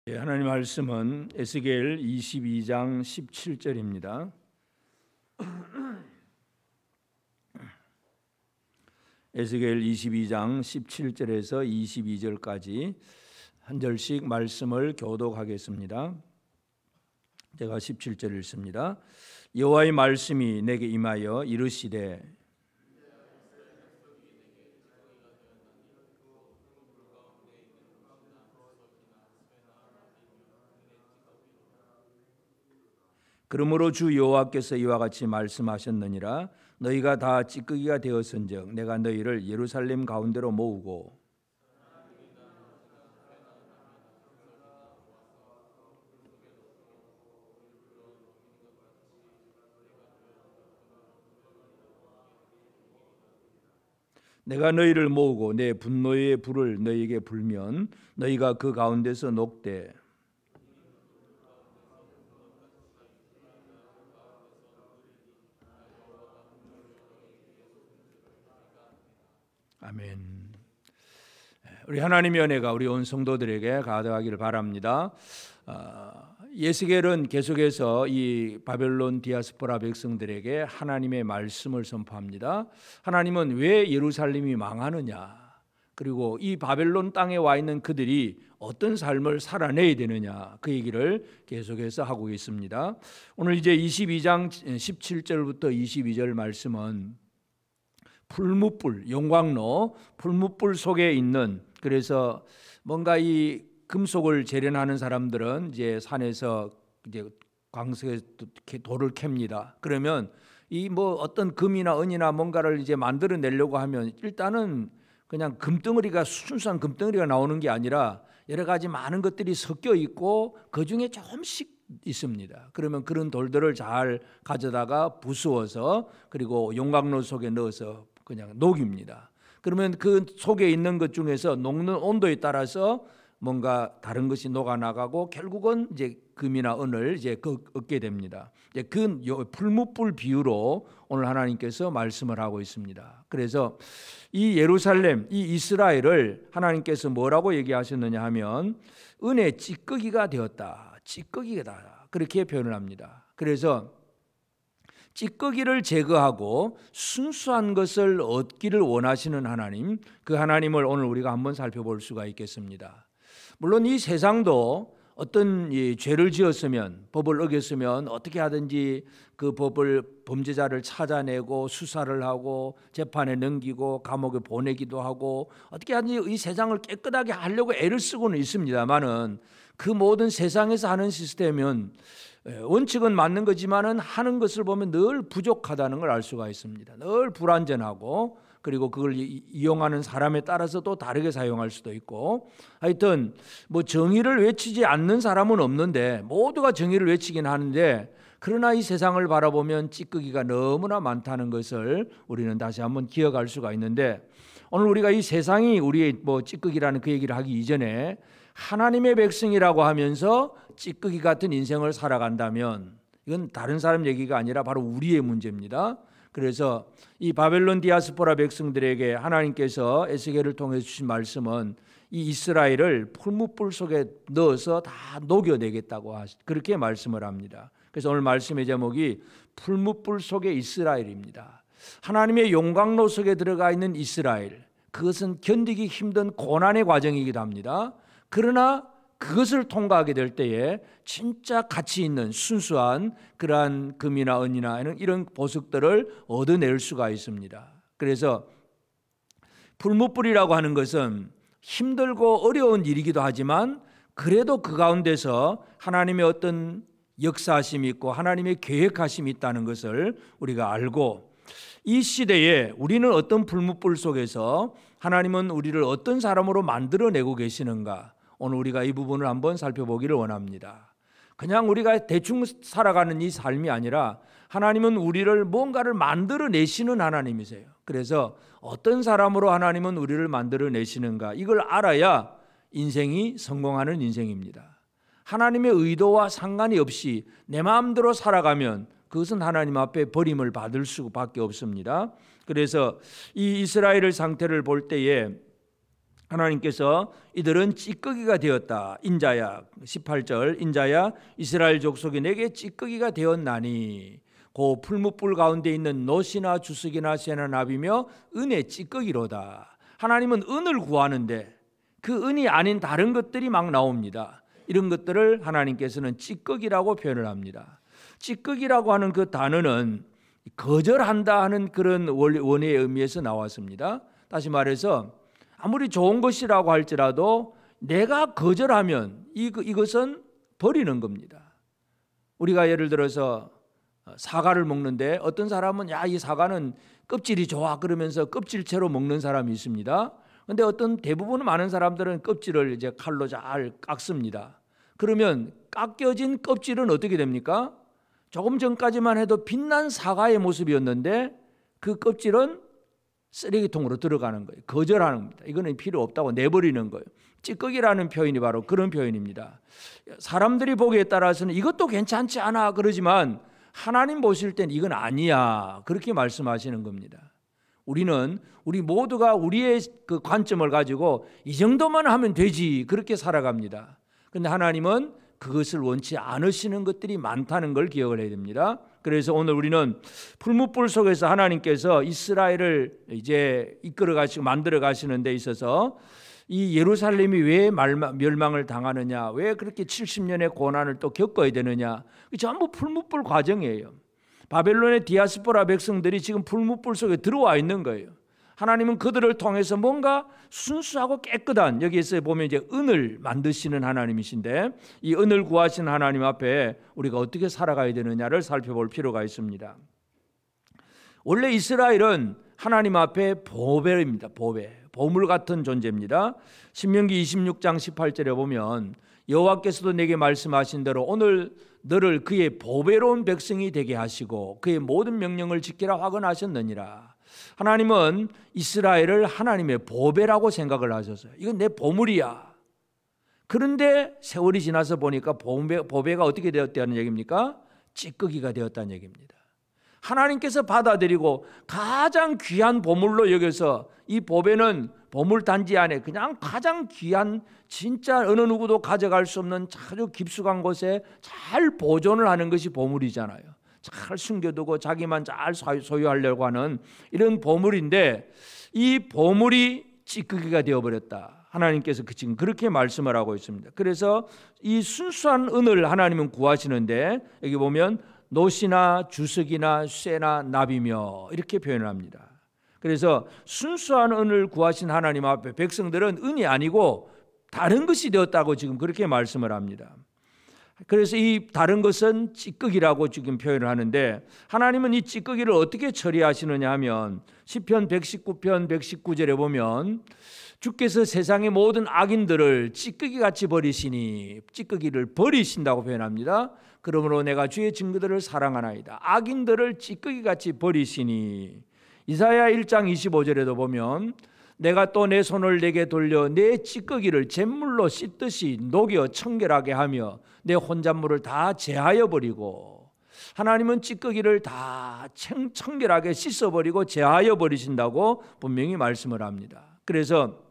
하나님 말씀은 에스겔 22장 17절입니다. 에스겔 22장 17절에서 22절까지 한 절씩 말씀을 교독하겠습니다. 제가 17절 읽습니다. 여호와의 말씀이 내게 임하여 이르시되 그러므로 주 여호와께서 이와 같이 말씀하셨느니라. 너희가 다 찌꺼기가 되었은즉 내가 너희를 예루살렘 가운데로 모으고 내가 너희를 모으고 내 분노의 불을 너희에게 불면 너희가 그 가운데서 녹되 아멘. 우리 하나님의 은혜가 우리 온 성도들에게 가득하기를 바랍니다. 에스겔은 계속해서 이 바벨론 디아스포라 백성들에게 하나님의 말씀을 선포합니다. 하나님은 왜 예루살렘이 망하느냐, 그리고 이 바벨론 땅에 와 있는 그들이 어떤 삶을 살아내야 되느냐, 그 얘기를 계속해서 하고 있습니다. 오늘 이제 22장 17절부터 22절 말씀은 풀무불, 용광로, 풀무불 속에 있는, 그래서 뭔가 이 금속을 재련하는 사람들은 이제 산에서 이제 광석에 돌을 캡니다. 그러면 이 뭐 어떤 금이나 은이나 뭔가를 이제 만들어내려고 하면 일단은 그냥 금덩어리가, 순수한 금덩어리가 나오는 게 아니라 여러 가지 많은 것들이 섞여 있고 그 중에 조금씩 있습니다. 그러면 그런 돌들을 잘 가져다가 부수어서 그리고 용광로 속에 넣어서 그냥 녹입니다. 그러면 그 속에 있는 것 중에서 녹는 온도에 따라서 뭔가 다른 것이 녹아나가고 결국은 이제 금이나 은을 이제 얻게 됩니다. 이제 그 풀무불 비유로 오늘 하나님께서 말씀을 하고 있습니다. 그래서 이 예루살렘, 이 이스라엘을 하나님께서 뭐라고 얘기하셨느냐 하면 은의 찌꺼기가 되었다, 찌꺼기다, 그렇게 표현을 합니다. 그래서 찌꺼기를 제거하고 순수한 것을 얻기를 원하시는 하나님, 그 하나님을 오늘 우리가 한번 살펴볼 수가 있겠습니다. 물론 이 세상도 어떤 죄를 지었으면, 법을 어겼으면 어떻게 하든지 그 법을, 범죄자를 찾아내고 수사를 하고 재판에 넘기고 감옥에 보내기도 하고 어떻게 하든지 이 세상을 깨끗하게 하려고 애를 쓰고는 있습니다만은 그 모든 세상에서 하는 시스템은 원칙은 맞는 거지만은 하는 것을 보면 늘 부족하다는 걸 알 수가 있습니다. 늘 불완전하고, 그리고 그걸 이용하는 사람에 따라서 또 다르게 사용할 수도 있고, 하여튼 뭐 정의를 외치지 않는 사람은 없는데 모두가 정의를 외치긴 하는데, 그러나 이 세상을 바라보면 찌꺼기가 너무나 많다는 것을 우리는 다시 한번 기억할 수가 있는데, 오늘 우리가 이 세상이 우리의 뭐 찌꺼기라는 그 얘기를 하기 이전에 하나님의 백성이라고 하면서 찌꺼기 같은 인생을 살아간다면 이건 다른 사람 얘기가 아니라 바로 우리의 문제입니다. 그래서 이 바벨론 디아스포라 백성들에게 하나님께서 에스겔을 통해 주신 말씀은 이 이스라엘을 풀무불 속에 넣어서 다 녹여내겠다고 그렇게 말씀을 합니다. 그래서 오늘 말씀의 제목이 풀무불 속의 이스라엘입니다. 하나님의 용광로 속에 들어가 있는 이스라엘, 그것은 견디기 힘든 고난의 과정이기도 합니다. 그러나 그것을 통과하게 될 때에 진짜 가치 있는 순수한 그러한 금이나 은이나 이런 보석들을 얻어낼 수가 있습니다. 그래서 풀무불이라고 하는 것은 힘들고 어려운 일이기도 하지만 그래도 그 가운데서 하나님의 어떤 역사하심이 있고 하나님의 계획하심이 있다는 것을 우리가 알고, 이 시대에 우리는 어떤 풀무불 속에서 하나님은 우리를 어떤 사람으로 만들어내고 계시는가, 오늘 우리가 이 부분을 한번 살펴보기를 원합니다. 그냥 우리가 대충 살아가는 이 삶이 아니라 하나님은 우리를 뭔가를 만들어내시는 하나님이세요. 그래서 어떤 사람으로 하나님은 우리를 만들어내시는가, 이걸 알아야 인생이 성공하는 인생입니다. 하나님의 의도와 상관이 없이 내 마음대로 살아가면 그것은 하나님 앞에 버림을 받을 수밖에 없습니다. 그래서 이 이스라엘의 상태를 볼 때에 하나님께서 이들은 찌꺼기가 되었다. 인자야 18절 인자야 이스라엘 족속이 내게 찌꺼기가 되었나니 고 풀무불 가운데 있는 놋이나 주석이나 쇠나 납이며 은의 찌꺼기로다. 하나님은 은을 구하는데 그 은이 아닌 다른 것들이 막 나옵니다. 이런 것들을 하나님께서는 찌꺼기라고 표현을 합니다. 찌꺼기라고 하는 그 단어는 거절한다 하는 그런 원어의 의미에서 나왔습니다. 다시 말해서 아무리 좋은 것이라고 할지라도 내가 거절하면 이것은 버리는 겁니다. 우리가 예를 들어서 사과를 먹는데 어떤 사람은 야, 이 사과는 껍질이 좋아 그러면서 껍질채로 먹는 사람이 있습니다. 그런데 어떤 대부분 많은 사람들은 껍질을 이제 칼로 잘 깎습니다. 그러면 깎여진 껍질은 어떻게 됩니까? 조금 전까지만 해도 빛난 사과의 모습이었는데 그 껍질은 쓰레기통으로 들어가는 거예요. 거절하는 겁니다. 이거는 필요 없다고 내버리는 거예요. 찌꺼기라는 표현이 바로 그런 표현입니다. 사람들이 보기에 따라서는 이것도 괜찮지 않아 그러지만 하나님 보실 땐 이건 아니야 그렇게 말씀하시는 겁니다. 우리 모두가 우리의 그 관점을 가지고 이 정도만 하면 되지 그렇게 살아갑니다. 그런데 하나님은 그것을 원치 않으시는 것들이 많다는 걸 기억을 해야 됩니다. 그래서 오늘 우리는 풀무불 속에서 하나님께서 이스라엘을 이제 이끌어 가시고 만들어 가시는 데 있어서 이 예루살렘이 왜 멸망을 당하느냐, 왜 그렇게 70년의 고난을 또 겪어야 되느냐, 전부 풀무불 과정이에요. 바벨론의 디아스포라 백성들이 지금 풀무불 속에 들어와 있는 거예요. 하나님은 그들을 통해서 뭔가 순수하고 깨끗한, 여기에서 보면 이제 은을 만드시는 하나님이신데 이 은을 구하시는 하나님 앞에 우리가 어떻게 살아가야 되느냐를 살펴볼 필요가 있습니다. 원래 이스라엘은 하나님 앞에 보배입니다. 보물 같은 존재입니다. 신명기 26장 18절에 보면 여호와께서도 내게 말씀하신 대로 오늘 너를 그의 보배로운 백성이 되게 하시고 그의 모든 명령을 지키라 확언하셨느니라. 하나님은 이스라엘을 하나님의 보배라고 생각을 하셨어요. 이건 내 보물이야. 그런데 세월이 지나서 보니까 보배가 어떻게 되었다는 얘기입니까? 찌꺼기가 되었다는 얘기입니다. 하나님께서 받아들이고 가장 귀한 보물로 여겨서 이 보배는 보물단지 안에 그냥 가장 귀한, 진짜 어느 누구도 가져갈 수 없는 아주 깊숙한 곳에 잘 보존을 하는 것이 보물이잖아요. 잘 숨겨두고 자기만 잘 소유하려고 하는 이런 보물인데 이 보물이 찌꺼기가 되어버렸다. 하나님께서 지금 그렇게 말씀을 하고 있습니다. 그래서 이 순수한 은을 하나님은 구하시는데 여기 보면 놋이나 주석이나 쇠나 납이며 이렇게 표현을 합니다. 그래서 순수한 은을 구하신 하나님 앞에 백성들은 은이 아니고 다른 것이 되었다고 지금 그렇게 말씀을 합니다. 그래서 이 다른 것은 찌꺼기라고 지금 표현을 하는데 하나님은 이 찌꺼기를 어떻게 처리하시느냐 하면 시편 119편 119절에 보면 주께서 세상의 모든 악인들을 찌꺼기같이 버리시니, 찌꺼기를 버리신다고 표현합니다. 그러므로 내가 주의 증거들을 사랑하나이다. 악인들을 찌꺼기같이 버리시니. 이사야 1장 25절에도 보면 내가 또 내 손을 내게 돌려 내 찌꺼기를 잿물로 씻듯이 녹여 청결하게 하며 내 혼잣물을 다 제하여 버리고. 하나님은 찌꺼기를 다 청결하게 씻어버리고 제하여 버리신다고 분명히 말씀을 합니다. 그래서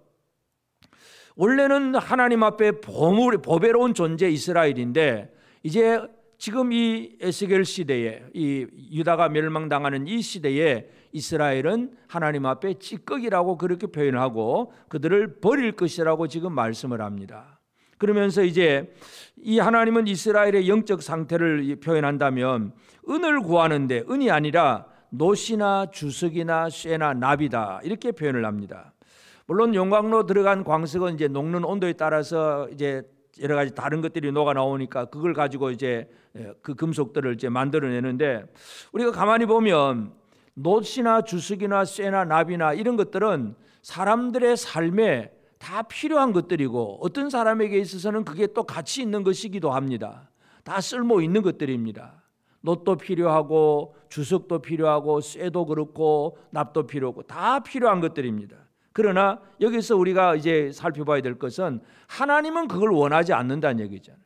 원래는 하나님 앞에 보배로운 존재 이스라엘인데 이제 지금 이 에스겔 시대에 이 유다가 멸망당하는 이 시대에 이스라엘은 하나님 앞에 찌꺼기라고 그렇게 표현하고 그들을 버릴 것이라고 지금 말씀을 합니다. 그러면서 이제 이 하나님은 이스라엘의 영적 상태를 표현한다면 은을 구하는데 은이 아니라 놋이나 주석이나 쇠나 납이다 이렇게 표현을 합니다. 물론 용광로 들어간 광석은 이제 녹는 온도에 따라서 이제 여러 가지 다른 것들이 녹아 나오니까 그걸 가지고 이제 그 금속들을 이제 만들어내는데 우리가 가만히 보면 놋이나 주석이나 쇠나 납이나 이런 것들은 사람들의 삶에 다 필요한 것들이고 어떤 사람에게 있어서는 그게 또 가치 있는 것이기도 합니다. 다 쓸모 있는 것들입니다. 놋도 필요하고 주석도 필요하고 쇠도 그렇고 납도 필요하고 다 필요한 것들입니다. 그러나 여기서 우리가 이제 살펴봐야 될 것은 하나님은 그걸 원하지 않는다는 얘기잖아요.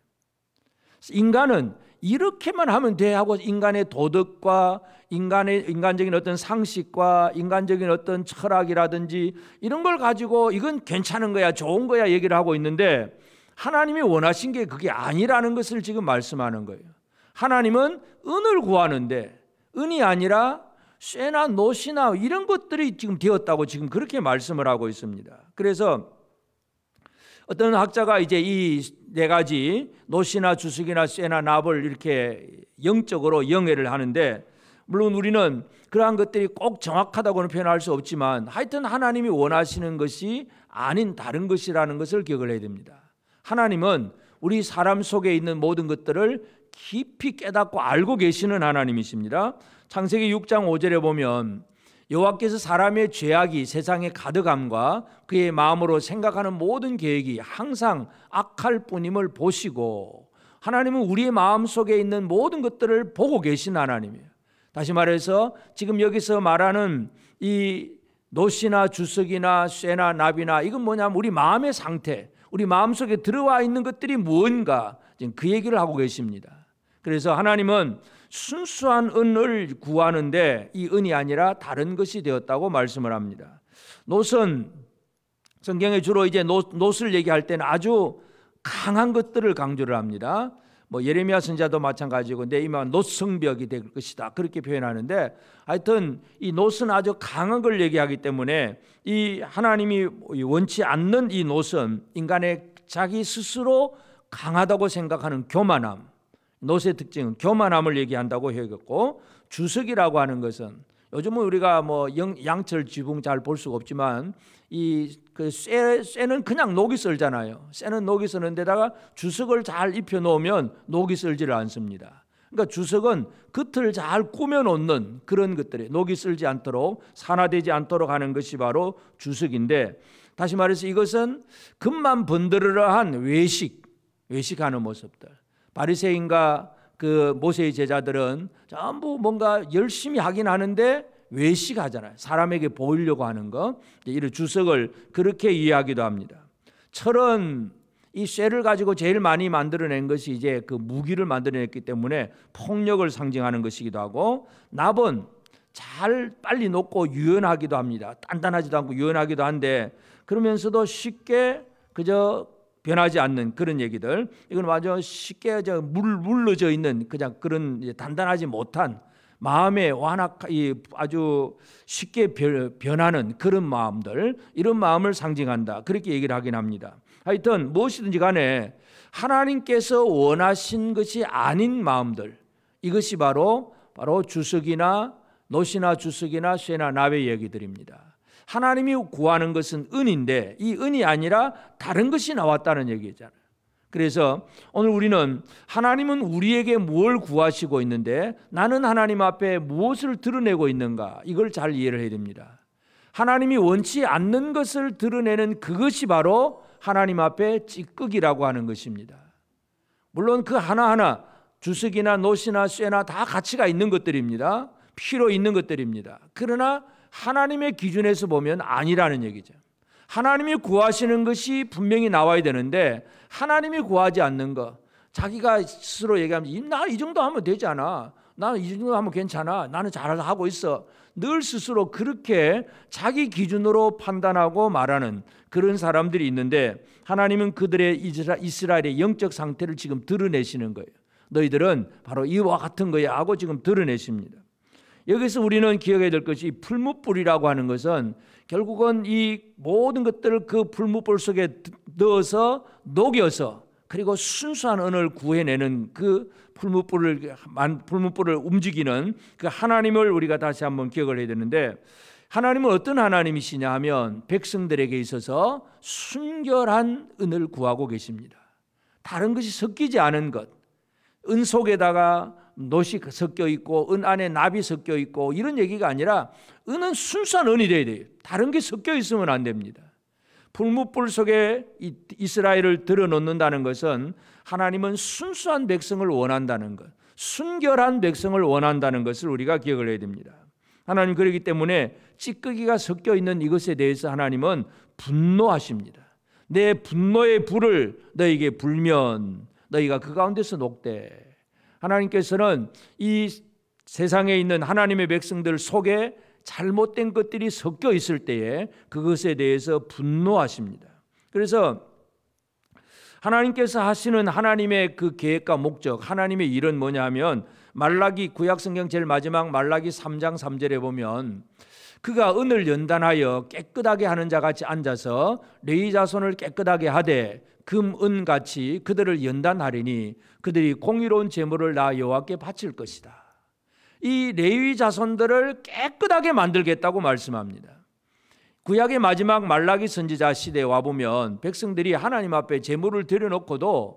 인간은 이렇게만 하면 돼 하고 인간의 도덕과 인간적인 어떤 상식과 인간적인 어떤 철학이라든지 이런 걸 가지고 이건 괜찮은 거야, 좋은 거야 얘기를 하고 있는데, 하나님이 원하신 게 그게 아니라는 것을 지금 말씀하는 거예요. 하나님은 은을 구하는데 은이 아니라 쇠나 노시나 이런 것들이 지금 되었다고 지금 그렇게 말씀을 하고 있습니다. 그래서 어떤 학자가 이제 이 네 가지 노시나 주석이나 쇠나 납을 이렇게 영적으로 영해를 하는데, 물론 우리는 그러한 것들이 꼭 정확하다고는 표현할 수 없지만 하여튼 하나님이 원하시는 것이 아닌 다른 것이라는 것을 기억을 해야 됩니다. 하나님은 우리 사람 속에 있는 모든 것들을 깊이 깨닫고 알고 계시는 하나님이십니다. 창세기 6장 5절에 보면 여호와께서 사람의 죄악이 세상에 가득함과 그의 마음으로 생각하는 모든 계획이 항상 악할 뿐임을 보시고, 하나님은 우리의 마음속에 있는 모든 것들을 보고 계신 하나님이에요. 다시 말해서 지금 여기서 말하는 이 노시나 주석이나 쇠나 납이나 이건 뭐냐면 우리 마음의 상태, 우리 마음속에 들어와 있는 것들이 무언가 지금 그 얘기를 하고 계십니다. 그래서 하나님은 순수한 은을 구하는데 이 은이 아니라 다른 것이 되었다고 말씀을 합니다. 놋은 성경에 주로 이제 놋을 얘기할 때는 아주 강한 것들을 강조를 합니다. 뭐 예레미야 선지자도 마찬가지고 내 임한 놋성벽이 될 것이다 그렇게 표현하는데, 하여튼 이 놋은 아주 강한 걸 얘기하기 때문에 이 하나님이 원치 않는 이 놋은 인간의 자기 스스로 강하다고 생각하는 교만함, 놋의 특징은 교만함을 얘기한다고 해야겠고, 주석이라고 하는 것은 요즘은 우리가 뭐 양철 지붕 잘 볼 수가 없지만 이 그 쇠는 그냥 녹이 썰잖아요. 쇠는 녹이 쓰는 데다가 주석을 잘 입혀 놓으면 녹이 썰지를 않습니다. 그러니까 주석은 겉을 잘 꾸며 놓는 그런 것들이 녹이 쓸지 않도록 산화되지 않도록 하는 것이 바로 주석인데, 다시 말해서 이것은 겉만 번드르르한 외식하는 모습들. 바리새인과 그 모세의 제자들은 전부 뭔가 열심히 하긴 하는데 외식하잖아요. 사람에게 보이려고 하는 거. 이런 주석을 그렇게 이해하기도 합니다. 철은 이 쇠를 가지고 제일 많이 만들어낸 것이 이제 그 무기를 만들어냈기 때문에 폭력을 상징하는 것이기도 하고, 납은 잘 빨리 녹고 유연하기도 합니다. 단단하지도 않고 유연하기도 한데 그러면서도 쉽게 그저 변하지 않는 그런 얘기들. 이건 아주 쉽게 물러져 있는 그냥 그런 단단하지 못한 마음에 아주 쉽게 변하는 그런 마음들, 이런 마음을 상징한다 그렇게 얘기를 하긴 합니다. 하여튼 무엇이든지 간에 하나님께서 원하신 것이 아닌 마음들, 이것이 바로 주석이나 놋이나 주석이나 쇠나 납의 얘기들입니다. 하나님이 구하는 것은 은인데 이 은이 아니라 다른 것이 나왔다는 얘기잖아요. 그래서 오늘 우리는 하나님은 우리에게 무엇을 구하시고 있는데 나는 하나님 앞에 무엇을 드러내고 있는가, 이걸 잘 이해를 해야 됩니다. 하나님이 원치 않는 것을 드러내는 그것이 바로 하나님 앞에 찌꺼기라고 하는 것입니다. 물론 그 하나하나 주석이나 놋이나 쇠나 다 가치가 있는 것들입니다. 필요 있는 것들입니다. 그러나 하나님의 기준에서 보면 아니라는 얘기죠. 하나님이 구하시는 것이 분명히 나와야 되는데 하나님이 구하지 않는 것, 자기가 스스로 얘기하면 나 이 정도 하면 되지 않아, 나는 이 정도 하면 괜찮아, 나는 잘하고 있어, 늘 스스로 그렇게 자기 기준으로 판단하고 말하는 그런 사람들이 있는데, 하나님은 그들의 이스라엘의 영적 상태를 지금 드러내시는 거예요. 너희들은 바로 이와 같은 거야 하고 지금 드러내십니다. 여기서 우리는 기억해야 될 것이 풀무불이라고 하는 것은 결국은 이 모든 것들을 그 풀무불 속에 넣어서 녹여서 그리고 순수한 은을 구해내는 그 풀무불을 움직이는 그 하나님을 우리가 다시 한번 기억을 해야 되는데, 하나님은 어떤 하나님이시냐 하면 백성들에게 있어서 순결한 은을 구하고 계십니다. 다른 것이 섞이지 않은 것, 은 속에다가 놋이 섞여 있고 은 안에 납이 섞여 있고 이런 얘기가 아니라 은은 순수한 은이 돼야 돼요. 다른 게 섞여 있으면 안 됩니다. 풀무불 속에 이스라엘을 들어놓는다는 것은 하나님은 순수한 백성을 원한다는 것, 순결한 백성을 원한다는 것을 우리가 기억을 해야 됩니다. 하나님 그렇기 때문에 찌꺼기가 섞여 있는 이것에 대해서 하나님은 분노하십니다. 내 분노의 불을 너에게 불면 너희가 그 가운데서 녹되, 하나님께서는 이 세상에 있는 하나님의 백성들 속에 잘못된 것들이 섞여 있을 때에 그것에 대해서 분노하십니다. 그래서 하나님께서 하시는 하나님의 그 계획과 목적, 하나님의 일은 뭐냐 하면 말라기 구약성경 제일 마지막 말라기 3장 3절에 보면 그가 은을 연단하여 깨끗하게 하는 자같이 앉아서 레위 자손을 깨끗하게 하되 금, 은같이 그들을 연단하리니 그들이 공의로운 제물을 나 여호와께 바칠 것이다. 이 레위 자손들을 깨끗하게 만들겠다고 말씀합니다. 구약의 마지막 말라기 선지자 시대에 와보면 백성들이 하나님 앞에 제물을 드려놓고도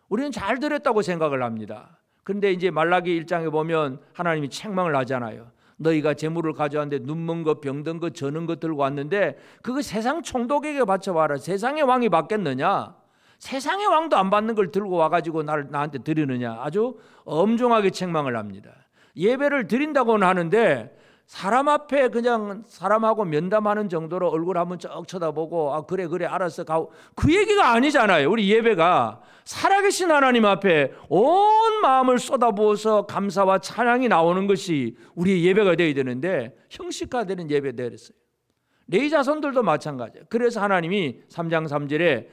우리는 잘 드렸다고 생각을 합니다. 그런데 이제 말라기 1장에 보면 하나님이 책망을 하잖아요. 너희가 제물을 가져왔는데 눈먼 것, 병든 것, 저는 것 들고 왔는데 그거 세상 총독에게 바쳐봐라. 세상의 왕이 받겠느냐? 세상의 왕도 안 받는 걸 들고 와가지고 나한테 드리느냐? 아주 엄중하게 책망을 합니다. 예배를 드린다고는 하는데 사람 앞에 그냥 사람하고 면담하는 정도로 얼굴 한번 쩍 쳐다보고 아 그래 알았어 가고 그 얘기가 아니잖아요. 우리 예배가 살아계신 하나님 앞에 온 마음을 쏟아부어서 감사와 찬양이 나오는 것이 우리의 예배가 되어야 되는데 형식화되는 예배 되었어요. 레위 자손들도 마찬가지예요. 그래서 하나님이 3장 3절에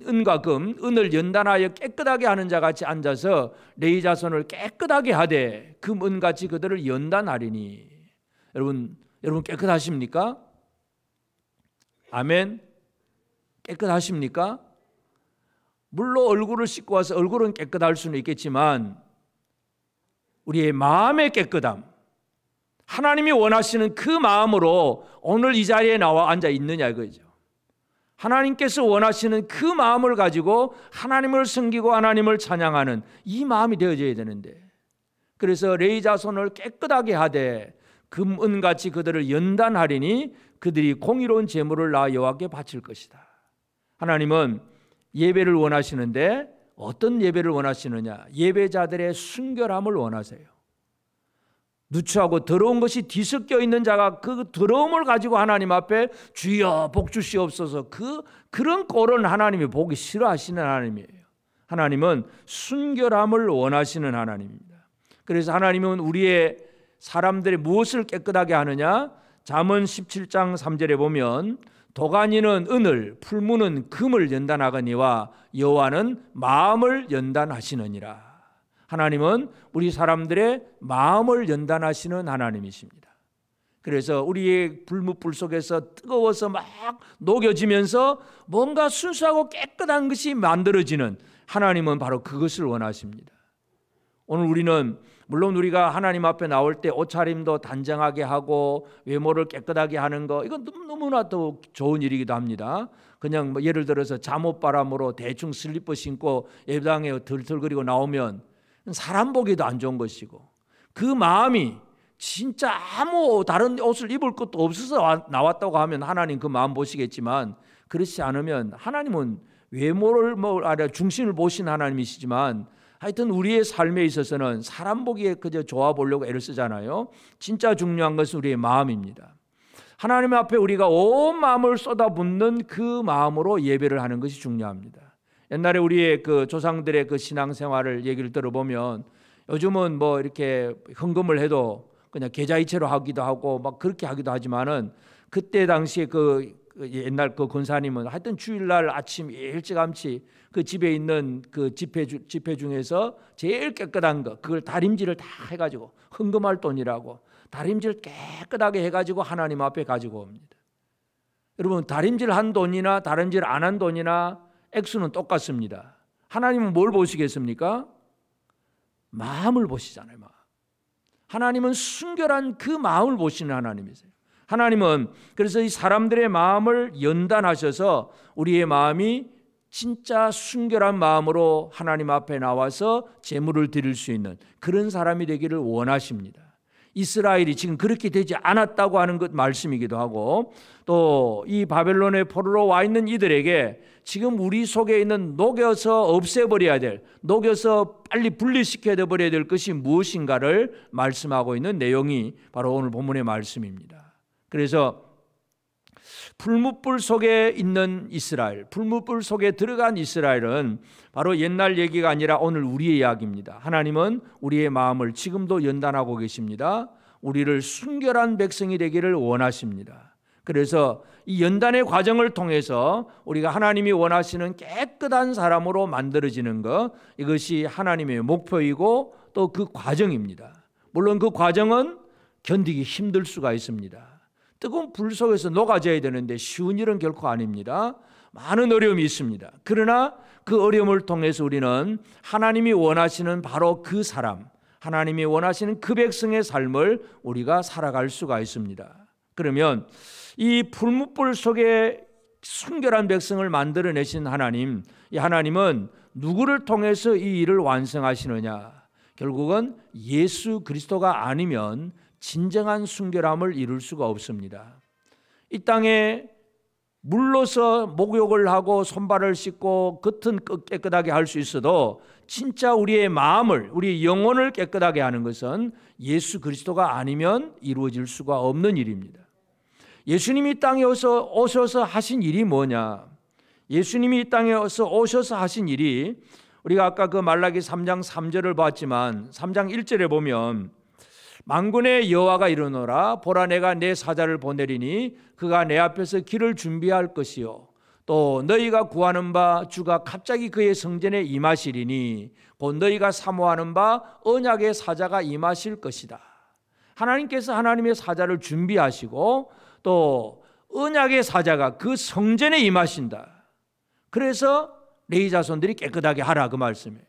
은과 금, 은을 연단하여 깨끗하게 하는 자같이 앉아서 레위 자손을 깨끗하게 하되 금, 은같이 그들을 연단하리니. 여러분 깨끗하십니까? 아멘. 깨끗하십니까? 물론 얼굴을 씻고 와서 얼굴은 깨끗할 수는 있겠지만 우리의 마음의 깨끗함, 하나님이 원하시는 그 마음으로 오늘 이 자리에 나와 앉아 있느냐 이거죠. 하나님께서 원하시는 그 마음을 가지고 하나님을 섬기고 하나님을 찬양하는 이 마음이 되어져야 되는데, 그래서 레위 자손을 깨끗하게 하되 금, 은같이 그들을 연단하리니 그들이 공의로운 제물을 나 여호와께 바칠 것이다. 하나님은 예배를 원하시는데 어떤 예배를 원하시느냐? 예배자들의 순결함을 원하세요. 누추하고 더러운 것이 뒤섞여 있는 자가 그 더러움을 가지고 하나님 앞에 주여 복 주시옵소서, 그런 꼴은 하나님이 보기 싫어하시는 하나님이에요. 하나님은 순결함을 원하시는 하나님입니다. 그래서 하나님은 우리의 사람들이 무엇을 깨끗하게 하느냐? 잠언 17장 3절에 보면 도가니는 은을, 풀무는 금을 연단하거니와 여호와는 마음을 연단하시느니라. 하나님은 우리 사람들의 마음을 연단하시는 하나님이십니다. 그래서 우리의 불무불 속에서 뜨거워서 막 녹여지면서 뭔가 순수하고 깨끗한 것이 만들어지는 하나님은 바로 그것을 원하십니다. 오늘 우리는 물론 우리가 하나님 앞에 나올 때 옷차림도 단정하게 하고 외모를 깨끗하게 하는 거, 이건 너무나도 좋은 일이기도 합니다. 그냥 뭐 예를 들어서 잠옷바람으로 대충 슬리퍼 신고 예배당에 덜덜거리고 나오면 사람 보기도 안 좋은 것이고, 그 마음이 진짜 아무 다른 옷을 입을 것도 없어서 나왔다고 하면 하나님 그 마음 보시겠지만, 그렇지 않으면 하나님은 외모를 중심을 보신 하나님이시지만 하여튼 우리의 삶에 있어서는 사람 보기에 그저 좋아 보려고 애를 쓰잖아요. 진짜 중요한 것은 우리의 마음입니다. 하나님 앞에 우리가 온 마음을 쏟아붓는 그 마음으로 예배를 하는 것이 중요합니다. 옛날에 우리의 그 조상들의 그 신앙생활을 얘기를 들어보면 요즘은 뭐 이렇게 헌금을 해도 그냥 계좌이체로 하기도 하고 막 그렇게 하기도 하지만은 그때 당시에 그 옛날 그 권사님은 하여튼 주일날 아침 일찌감치 그 집에 있는 그 지폐 중에서 제일 깨끗한 거, 그걸 다림질을 다 해가지고 헌금할 돈이라고 다림질 깨끗하게 해가지고 하나님 앞에 가지고 옵니다. 여러분, 다림질 한 돈이나 다림질 안 한 돈이나 액수는 똑같습니다. 하나님은 뭘 보시겠습니까? 마음을 보시잖아요. 마음. 하나님은 순결한 그 마음을 보시는 하나님이세요. 하나님은 그래서 이 사람들의 마음을 연단하셔서 우리의 마음이 진짜 순결한 마음으로 하나님 앞에 나와서 제물을 드릴 수 있는 그런 사람이 되기를 원하십니다. 이스라엘이 지금 그렇게 되지 않았다고 하는 것 말씀이기도 하고, 또 이 바벨론의 포로로 와 있는 이들에게 지금 우리 속에 있는 녹여서 없애버려야 될, 녹여서 빨리 분리시켜야 버려야 될 것이 무엇인가를 말씀하고 있는 내용이 바로 오늘 본문의 말씀입니다. 그래서 풀무불 속에 있는 이스라엘, 풀무불 속에 들어간 이스라엘은 바로 옛날 얘기가 아니라 오늘 우리의 이야기입니다. 하나님은 우리의 마음을 지금도 연단하고 계십니다. 우리를 순결한 백성이 되기를 원하십니다. 그래서 이 연단의 과정을 통해서 우리가 하나님이 원하시는 깨끗한 사람으로 만들어지는 것, 이것이 하나님의 목표이고 또 그 과정입니다. 물론 그 과정은 견디기 힘들 수가 있습니다. 뜨거운 불 속에서 녹아져야 되는데 쉬운 일은 결코 아닙니다. 많은 어려움이 있습니다. 그러나 그 어려움을 통해서 우리는 하나님이 원하시는 바로 그 사람, 하나님이 원하시는 그 백성의 삶을 우리가 살아갈 수가 있습니다. 그러면 이 풀무불 속에 순결한 백성을 만들어내신 하나님, 이 하나님은 누구를 통해서 이 일을 완성하시느냐? 결국은 예수 그리스도가 아니면 진정한 순결함을 이룰 수가 없습니다. 이 땅에 물로서 목욕을 하고 손발을 씻고 겉은 깨끗하게 할 수 있어도 진짜 우리의 마음을, 우리의 영혼을 깨끗하게 하는 것은 예수 그리스도가 아니면 이루어질 수가 없는 일입니다. 예수님이 땅에 오셔서 하신 일이 뭐냐? 예수님이 이 땅에 오셔서 하신 일이, 우리가 아까 그 말라기 3장 3절을 봤지만 3장 1절에 보면 만군의 여호와가 이르노라, 보라 내가 내 사자를 보내리니 그가 내 앞에서 길을 준비할 것이요 또 너희가 구하는 바 주가 갑자기 그의 성전에 임하시리니 곧 너희가 사모하는 바 언약의 사자가 임하실 것이다. 하나님께서 하나님의 사자를 준비하시고 또 언약의 사자가 그 성전에 임하신다. 그래서 레위 자손들이 깨끗하게 하라, 그 말씀이에요.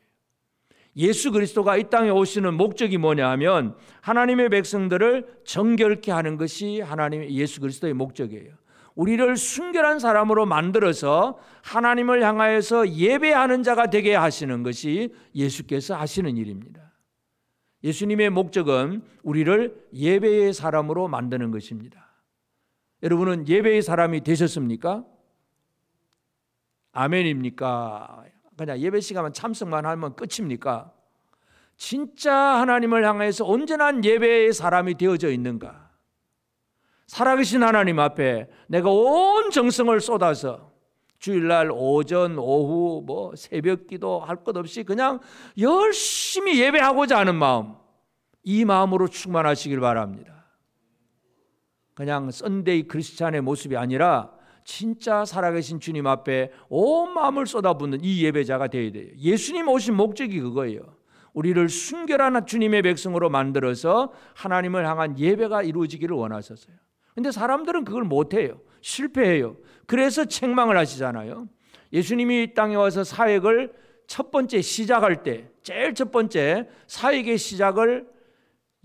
예수 그리스도가 이 땅에 오시는 목적이 뭐냐 하면 하나님의 백성들을 정결케 하는 것이 하나님의 예수 그리스도의 목적이에요. 우리를 순결한 사람으로 만들어서 하나님을 향하여서 예배하는 자가 되게 하시는 것이 예수께서 하시는 일입니다. 예수님의 목적은 우리를 예배의 사람으로 만드는 것입니다. 여러분은 예배의 사람이 되셨습니까? 아멘입니까? 그냥 예배 시간만 참석만 하면 끝입니까? 진짜 하나님을 향해서 온전한 예배의 사람이 되어져 있는가? 살아계신 하나님 앞에 내가 온 정성을 쏟아서 주일날 오전, 오후, 새벽 기도 할 것 없이 그냥 열심히 예배하고자 하는 마음, 이 마음으로 충만하시길 바랍니다. 그냥 썬데이 크리스찬의 모습이 아니라 진짜 살아계신 주님 앞에 온 마음을 쏟아붓는 이 예배자가 되어야 돼요. 예수님 오신 목적이 그거예요. 우리를 순결한 주님의 백성으로 만들어서 하나님을 향한 예배가 이루어지기를 원하셨어요. 그런데 사람들은 그걸 못해요. 실패해요. 그래서 책망을 하시잖아요. 예수님이 이 땅에 와서 사역을 첫 번째 시작할 때 제일 첫 번째 사역의 시작을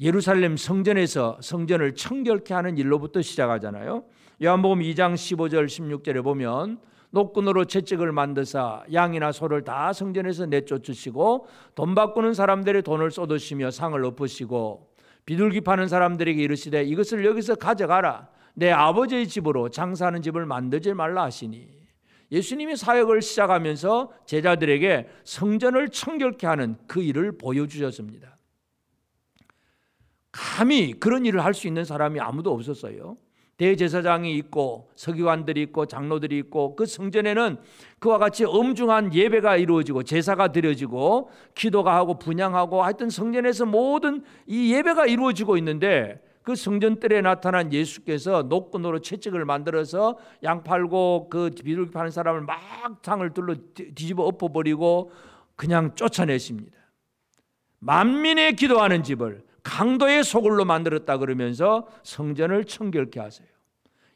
예루살렘 성전에서 성전을 청결케 하는 일로부터 시작하잖아요. 요한복음 2장 15절 16절에 보면 노끈으로 채찍을 만드사 양이나 소를 다 성전에서 내쫓으시고 돈 바꾸는 사람들의 돈을 쏟으시며 상을 엎으시고 비둘기 파는 사람들에게 이르시되 이것을 여기서 가져가라, 내 아버지의 집으로 장사하는 집을 만들지 말라 하시니, 예수님이 사역을 시작하면서 제자들에게 성전을 청결케 하는 그 일을 보여주셨습니다. 감히 그런 일을 할 수 있는 사람이 아무도 없었어요. 대제사장이 있고 서기관들이 있고 장로들이 있고 그 성전에는 그와 같이 엄중한 예배가 이루어지고 제사가 드려지고 기도가 하고 분향하고 하여튼 성전에서 모든 이 예배가 이루어지고 있는데 그 성전뜰에 나타난 예수께서 노끈으로 채찍을 만들어서 양 팔고 그 비둘기 파는 사람을 막 상을 둘러 뒤집어 엎어버리고 그냥 쫓아내십니다. 만민의 기도하는 집을 강도의 소굴로 만들었다 그러면서 성전을 청결케 하세요.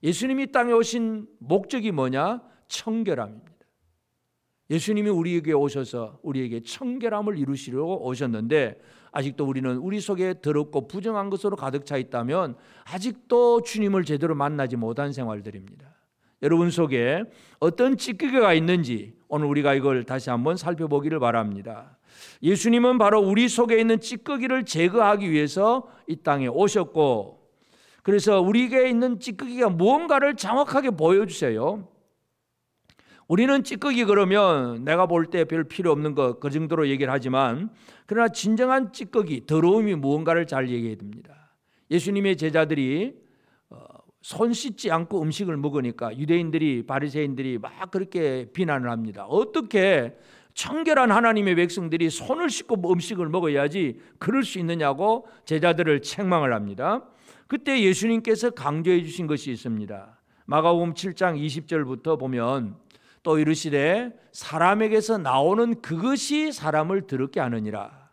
예수님이 땅에 오신 목적이 뭐냐? 청결함입니다. 예수님이 우리에게 오셔서 우리에게 청결함을 이루시려고 오셨는데 아직도 우리는 우리 속에 더럽고 부정한 것으로 가득 차 있다면 아직도 주님을 제대로 만나지 못한 생활들입니다. 여러분 속에 어떤 찌꺼기가 있는지 오늘 우리가 이걸 다시 한번 살펴보기를 바랍니다. 예수님은 바로 우리 속에 있는 찌꺼기를 제거하기 위해서 이 땅에 오셨고, 그래서 우리에게 있는 찌꺼기가 무언가를 정확하게 보여주세요. 우리는 찌꺼기 그러면 내가 볼 때 별 필요 없는 것, 그 정도로 얘기를 하지만 그러나 진정한 찌꺼기, 더러움이 무언가를 잘 얘기해야 됩니다. 예수님의 제자들이 손 씻지 않고 음식을 먹으니까 유대인들이 바리새인들이 막 그렇게 비난을 합니다. 어떻게 청결한 하나님의 백성들이 손을 씻고 음식을 먹어야지 그럴 수 있느냐고 제자들을 책망을 합니다. 그때 예수님께서 강조해 주신 것이 있습니다. 마가복음 7장 20절부터 보면 또 이르시되 사람에게서 나오는 그것이 사람을 더럽게 하느니라.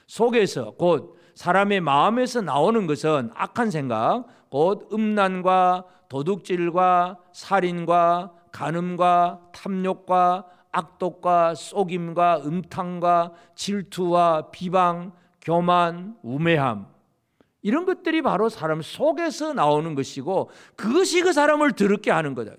속에서 곧 사람의 마음에서 나오는 것은 악한 생각, 곧 음란과 도둑질과 살인과 간음과 탐욕과 악독과 속임과 음탕과 질투와 비방, 교만, 우매함, 이런 것들이 바로 사람 속에서 나오는 것이고 그것이 그 사람을 더럽게 하는 거다.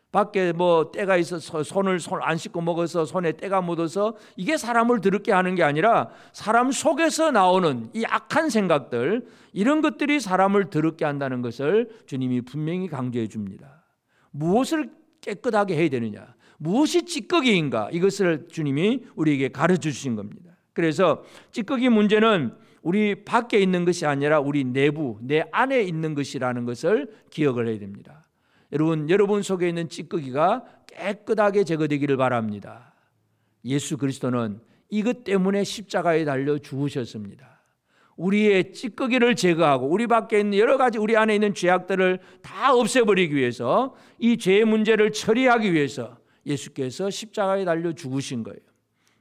밖에 뭐 때가 있어서 손을 안 씻고 먹어서 손에 때가 묻어서 이게 사람을 더럽게 하는 게 아니라 사람 속에서 나오는 이 악한 생각들, 이런 것들이 사람을 더럽게 한다는 것을 주님이 분명히 강조해 줍니다. 무엇을 깨끗하게 해야 되느냐, 무엇이 찌꺼기인가, 이것을 주님이 우리에게 가르쳐 주신 겁니다. 그래서 찌꺼기 문제는 우리 밖에 있는 것이 아니라 우리 내부, 내 안에 있는 것이라는 것을 기억을 해야 됩니다. 여러분 속에 있는 찌꺼기가 깨끗하게 제거되기를 바랍니다. 예수 그리스도는 이것 때문에 십자가에 달려 죽으셨습니다. 우리의 찌꺼기를 제거하고 우리 밖에 있는 여러 가지 우리 안에 있는 죄악들을 다 없애버리기 위해서, 이 죄의 문제를 처리하기 위해서 예수께서 십자가에 달려 죽으신 거예요.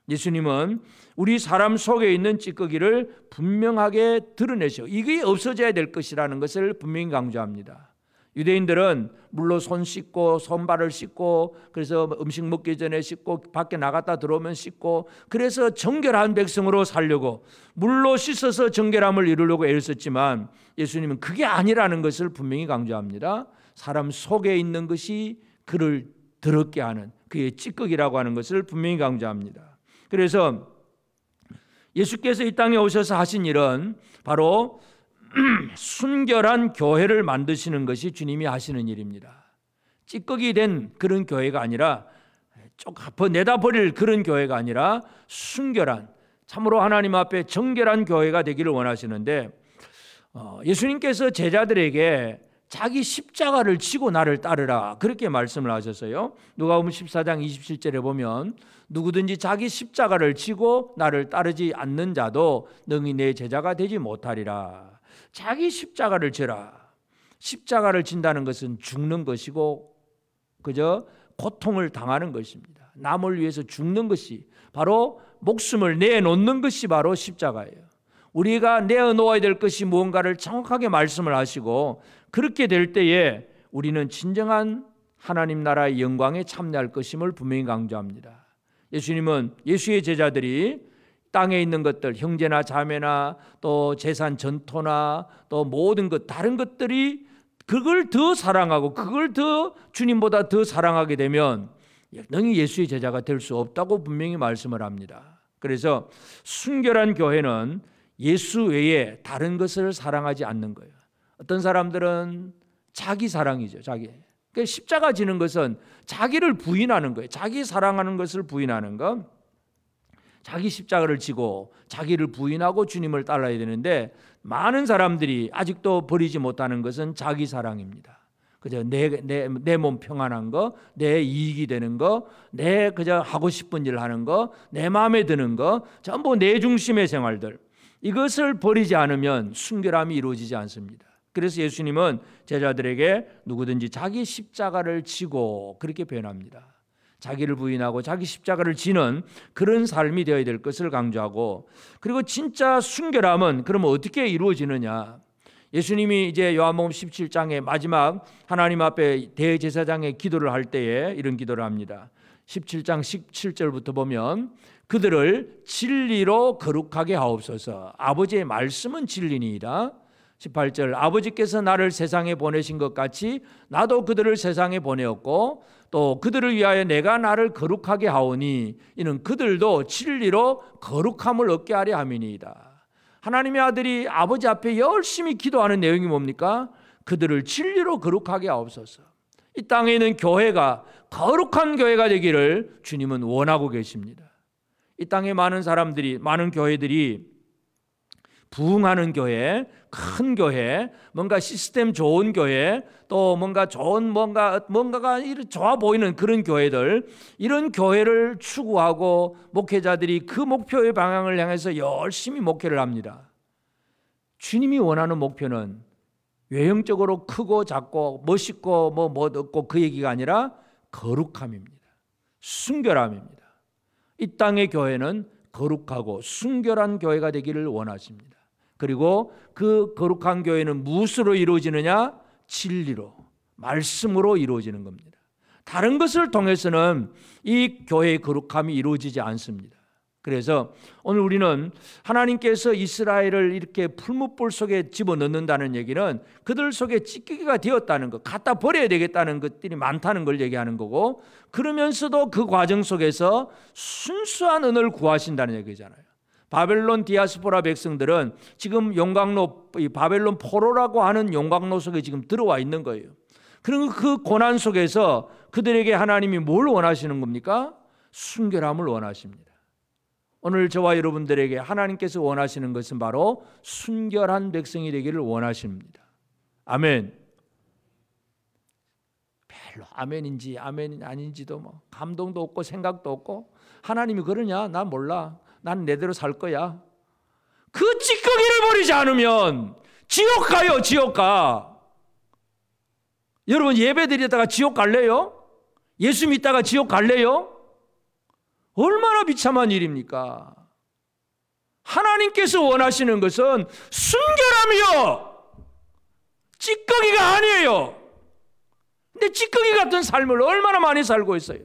예수님은 우리 사람 속에 있는 찌꺼기를 분명하게 드러내셔 이게 없어져야 될 것이라는 것을 분명히 강조합니다. 유대인들은 물로 손 씻고 손발을 씻고, 그래서 음식 먹기 전에 씻고 밖에 나갔다 들어오면 씻고, 그래서 정결한 백성으로 살려고 물로 씻어서 정결함을 이루려고 애를 썼지만 예수님은 그게 아니라는 것을 분명히 강조합니다. 사람 속에 있는 것이 그를 더럽게 하는 그의 찌꺼기라고 하는 것을 분명히 강조합니다. 그래서 예수께서 이 땅에 오셔서 하신 일은 바로 순결한 교회를 만드시는 것이 주님이 하시는 일입니다. 찌꺼기 된 그런 교회가 아니라, 내다 버릴 그런 교회가 아니라 순결한, 참으로 하나님 앞에 정결한 교회가 되기를 원하시는데, 예수님께서 제자들에게 자기 십자가를 지고 나를 따르라 그렇게 말씀을 하셨어요. 누가복음 14장 27절에 보면 누구든지 자기 십자가를 지고 나를 따르지 않는 자도 능히 내 제자가 되지 못하리라. 자기 십자가를 지라. 십자가를 진다는 것은 죽는 것이고 그저 고통을 당하는 것입니다. 남을 위해서 죽는 것이, 바로 목숨을 내놓는 것이 바로 십자가예요. 우리가 내어놓아야 될 것이 무언가를 정확하게 말씀을 하시고, 그렇게 될 때에 우리는 진정한 하나님 나라의 영광에 참여할 것임을 분명히 강조합니다. 예수님은 예수의 제자들이 땅에 있는 것들, 형제나 자매나 또 재산 전토나 또 모든 것, 다른 것들이 그걸 더 사랑하고 그걸 더 주님보다 더 사랑하게 되면 능히 예수의 제자가 될 수 없다고 분명히 말씀을 합니다. 그래서 순결한 교회는 예수 외에 다른 것을 사랑하지 않는 거예요. 어떤 사람들은 자기 사랑이죠. 자기. 그러니까 십자가 지는 것은 자기를 부인하는 거예요. 자기 사랑하는 것을 부인하는 것. 자기 십자가를 지고 자기를 부인하고 주님을 따라야 되는데, 많은 사람들이 아직도 버리지 못하는 것은 자기 사랑입니다. 그저 내 몸 평안한 거, 내 이익이 되는 거, 내 그저 하고 싶은 일 하는 거, 내 마음에 드는 거, 전부 내 중심의 생활들, 이것을 버리지 않으면 순결함이 이루어지지 않습니다. 그래서 예수님은 제자들에게 누구든지 자기 십자가를 지고 그렇게 표현합니다. 자기를 부인하고 자기 십자가를 지는 그런 삶이 되어야 될 것을 강조하고, 그리고 진짜 순결함은 그러면 어떻게 이루어지느냐. 예수님이 이제 요한복음 17장의 마지막 하나님 앞에 대제사장의 기도를 할 때에 이런 기도를 합니다. 17장 17절부터 보면 그들을 진리로 거룩하게 하옵소서. 아버지의 말씀은 진리니이다. 18절 아버지께서 나를 세상에 보내신 것 같이 나도 그들을 세상에 보내었고 또 그들을 위하여 내가 나를 거룩하게 하오니 이는 그들도 진리로 거룩함을 얻게 하려 함이니이다. 하나님의 아들이 아버지 앞에 열심히 기도하는 내용이 뭡니까? 그들을 진리로 거룩하게 하옵소서. 이 땅에 있는 교회가 거룩한 교회가 되기를 주님은 원하고 계십니다. 이 땅에 많은 사람들이, 많은 교회들이 부흥하는 교회, 큰 교회, 뭔가 시스템 좋은 교회, 또 뭔가 좋은 뭔가가 좋아 보이는 그런 교회들, 이런 교회를 추구하고 목회자들이 그 목표의 방향을 향해서 열심히 목회를 합니다. 주님이 원하는 목표는 외형적으로 크고 작고 멋있고 뭐 얻고 그 얘기가 아니라 거룩함입니다. 순결함입니다. 이 땅의 교회는 거룩하고 순결한 교회가 되기를 원하십니다. 그리고 그 거룩한 교회는 무엇으로 이루어지느냐? 진리로, 말씀으로 이루어지는 겁니다. 다른 것을 통해서는 이 교회의 거룩함이 이루어지지 않습니다. 그래서 오늘 우리는 하나님께서 이스라엘을 이렇게 풀무불 속에 집어넣는다는 얘기는 그들 속에 찌꺼기가 되었다는 것, 갖다 버려야 되겠다는 것들이 많다는 걸 얘기하는 거고, 그러면서도 그 과정 속에서 순수한 은을 구하신다는 얘기잖아요. 바벨론 디아스포라 백성들은 지금 용광로, 바벨론 포로라고 하는 용광로 속에 지금 들어와 있는 거예요. 그리고 그 고난 속에서 그들에게 하나님이 뭘 원하시는 겁니까? 순결함을 원하십니다. 오늘 저와 여러분들에게 하나님께서 원하시는 것은 바로 순결한 백성이 되기를 원하십니다. 아멘. 별로 아멘인지 아멘 아닌지도 뭐 감동도 없고 생각도 없고, 하나님이 그러냐? 난 몰라. 난 내대로 살 거야. 그 찌꺼기를 버리지 않으면 지옥 가요. 지옥 가. 여러분, 예배 드리다가 지옥 갈래요? 예수 믿다가 지옥 갈래요? 얼마나 비참한 일입니까? 하나님께서 원하시는 것은 순결함이요, 찌꺼기가 아니에요. 근데 찌꺼기 같은 삶을 얼마나 많이 살고 있어요.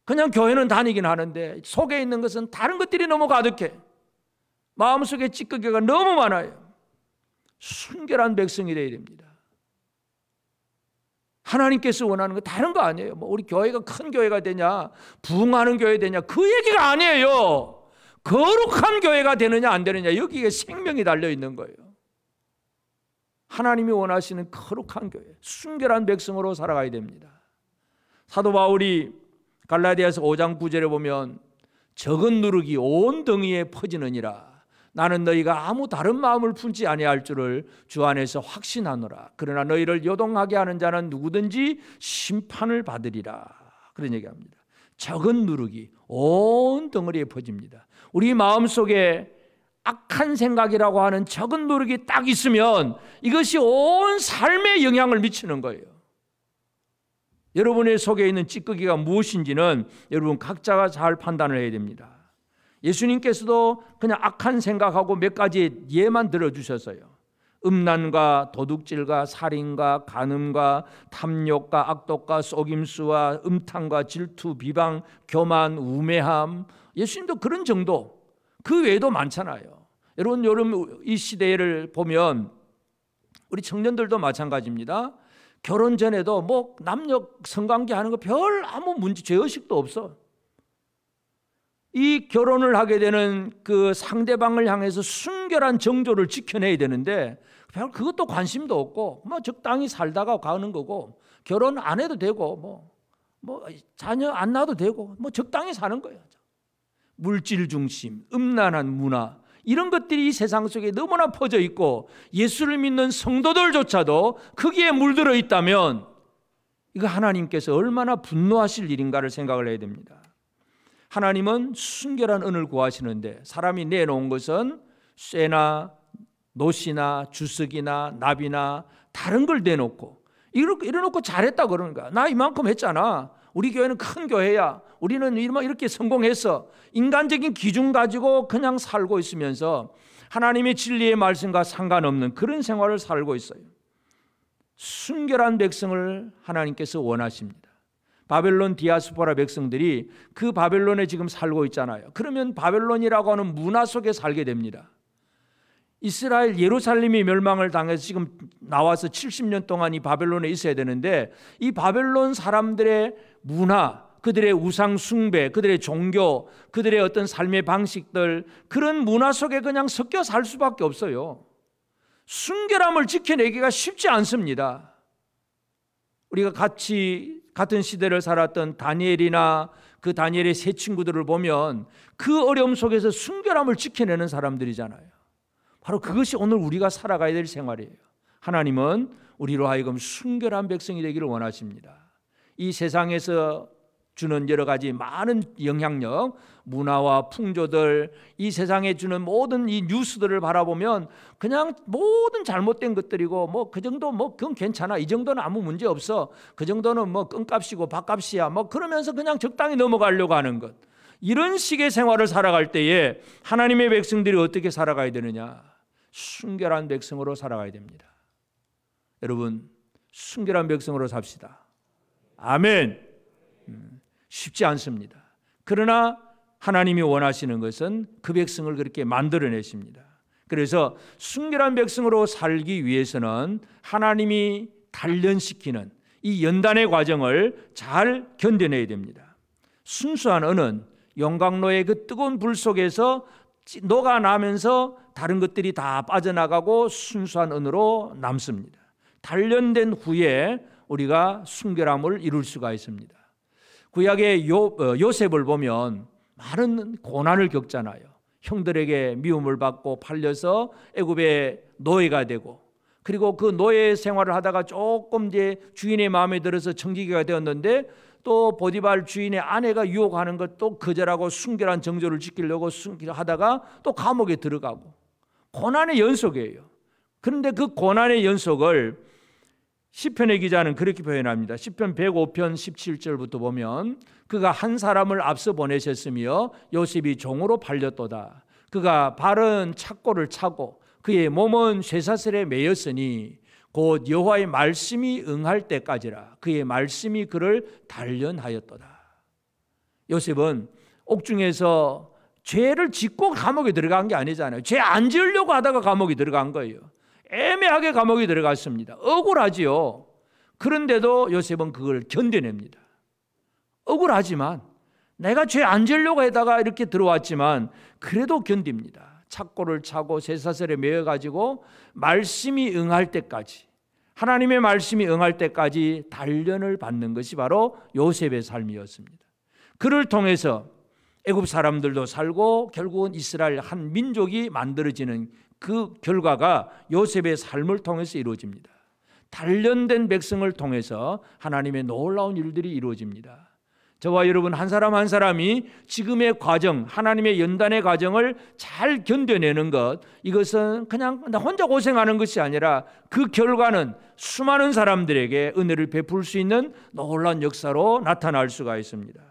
그냥 교회는 다니긴 하는데 속에 있는 것은 다른 것들이 너무 가득해. 마음속에 찌꺼기가 너무 많아요. 순결한 백성이 되어야 됩니다. 하나님께서 원하는 거 다른 거 아니에요. 뭐 우리 교회가 큰 교회가 되냐, 부흥하는 교회 되냐, 그 얘기가 아니에요. 거룩한 교회가 되느냐 안 되느냐, 여기에 생명이 달려 있는 거예요. 하나님이 원하시는 거룩한 교회, 순결한 백성으로 살아가야 됩니다. 사도 바울이 갈라디아서 5장 9절에 보면 적은 누룩이 온 덩이에 퍼지느니라. 나는 너희가 아무 다른 마음을 품지 아니할 줄을 주 안에서 확신하노라. 그러나 너희를 요동하게 하는 자는 누구든지 심판을 받으리라. 그런 얘기합니다. 적은 누룩이 온 덩어리에 퍼집니다. 우리 마음속에 악한 생각이라고 하는 적은 누룩이 딱 있으면 이것이 온 삶에 영향을 미치는 거예요. 여러분의 속에 있는 찌꺼기가 무엇인지는 여러분 각자가 잘 판단을 해야 됩니다. 예수님께서도 그냥 악한 생각하고 몇 가지 예만 들어주셨어요. 음란과 도둑질과 살인과 간음과 탐욕과 악독과 속임수와 음탕과 질투, 비방, 교만, 우매함. 예수님도 그런 정도, 그 외에도 많잖아요. 여러분 이 시대를 보면 우리 청년들도 마찬가지입니다. 결혼 전에도 뭐 남녀 성관계 하는 거 별 아무 문제, 죄의식도 없어. 이 결혼을 하게 되는 그 상대방을 향해서 순결한 정조를 지켜내야 되는데 별 그것도 관심도 없고 뭐 적당히 살다가 가는 거고, 결혼 안 해도 되고 뭐 자녀 안 낳아도 되고 뭐 적당히 사는 거예요. 물질 중심, 음란한 문화, 이런 것들이 이 세상 속에 너무나 퍼져 있고 예수를 믿는 성도들조차도 거기에 물들어 있다면 이거 하나님께서 얼마나 분노하실 일인가를 생각을 해야 됩니다. 하나님은 순결한 은을 구하시는데 사람이 내놓은 것은 쇠나 노시나 주석이나 납이나 다른 걸 내놓고 이래놓고 잘했다 그러는 거야. 나 이만큼 했잖아. 우리 교회는 큰 교회야. 우리는 이렇게 성공했어. 인간적인 기준 가지고 그냥 살고 있으면서 하나님의 진리의 말씀과 상관없는 그런 생활을 살고 있어요. 순결한 백성을 하나님께서 원하십니다. 바벨론 디아스포라 백성들이 그 바벨론에 지금 살고 있잖아요. 그러면 바벨론이라고 하는 문화 속에 살게 됩니다. 이스라엘 예루살렘이 멸망을 당해서 지금 나와서 70년 동안 이 바벨론에 있어야 되는데 이 바벨론 사람들의 문화, 그들의 우상 숭배, 그들의 종교, 그들의 어떤 삶의 방식들, 그런 문화 속에 그냥 섞여 살 수밖에 없어요. 순결함을 지켜내기가 쉽지 않습니다. 우리가 같은 시대를 살았던 다니엘이나 그 다니엘의 세 친구들을 보면 그 어려움 속에서 순결함을 지켜내는 사람들이잖아요. 바로 그것이 오늘 우리가 살아가야 될 생활이에요. 하나님은 우리로 하여금 순결한 백성이 되기를 원하십니다. 이 세상에서 주는 여러 가지 많은 영향력, 문화와 풍조들, 이 세상에 주는 모든 이 뉴스들을 바라보면 그냥 모든 잘못된 것들이고 뭐 그 정도 뭐 그건 괜찮아, 이 정도는 아무 문제 없어, 그 정도는 뭐 껌값이고 밥값이야, 뭐 그러면서 그냥 적당히 넘어가려고 하는 것, 이런 식의 생활을 살아갈 때에 하나님의 백성들이 어떻게 살아가야 되느냐? 순결한 백성으로 살아가야 됩니다. 여러분, 순결한 백성으로 삽시다. 아멘. 쉽지 않습니다. 그러나 하나님이 원하시는 것은 그 백성을 그렇게 만들어내십니다. 그래서 순결한 백성으로 살기 위해서는 하나님이 단련시키는 이 연단의 과정을 잘 견뎌내야 됩니다. 순수한 은은 용광로의 그 뜨거운 불 속에서 녹아나면서 다른 것들이 다 빠져나가고 순수한 은으로 남습니다. 단련된 후에 우리가 순결함을 이룰 수가 있습니다. 구약의 요셉을 보면 많은 고난을 겪잖아요. 형들에게 미움을 받고 팔려서 애굽의 노예가 되고, 그리고 그 노예 생활을 하다가 조금 이제 주인의 마음에 들어서 청지기가 되었는데 또 보디발 주인의 아내가 유혹하는 것도 거절하고 순결한 정조를 지키려고 하다가 또 감옥에 들어가고, 고난의 연속이에요. 그런데 그 고난의 연속을 시편의 기자는 그렇게 표현합니다. 시편 105편 17절부터 보면 그가 한 사람을 앞서 보내셨으며 요셉이 종으로 팔렸도다. 그가 발은 착고를 차고 그의 몸은 쇠사슬에 매였으니 곧 여호와의 말씀이 응할 때까지라. 그의 말씀이 그를 단련하였도다. 요셉은 옥중에서 죄를 짓고 감옥에 들어간 게 아니잖아요. 죄 안 지으려고 하다가 감옥에 들어간 거예요. 애매하게 감옥에 들어갔습니다. 억울하지요. 그런데도 요셉은 그걸 견뎌냅니다. 억울하지만 내가 죄 안 지으려고 하다가 이렇게 들어왔지만 그래도 견딥니다. 착고를 차고 쇠사슬에 매여가지고 말씀이 응할 때까지, 하나님의 말씀이 응할 때까지 단련을 받는 것이 바로 요셉의 삶이었습니다. 그를 통해서 애굽 사람들도 살고 결국은 이스라엘 한 민족이 만들어지는 그 결과가 요셉의 삶을 통해서 이루어집니다. 단련된 백성을 통해서 하나님의 놀라운 일들이 이루어집니다. 저와 여러분 한 사람 한 사람이 지금의 과정, 하나님의 연단의 과정을 잘 견뎌내는 것, 이것은 그냥 나 혼자 고생하는 것이 아니라 그 결과는 수많은 사람들에게 은혜를 베풀 수 있는 놀라운 역사로 나타날 수가 있습니다.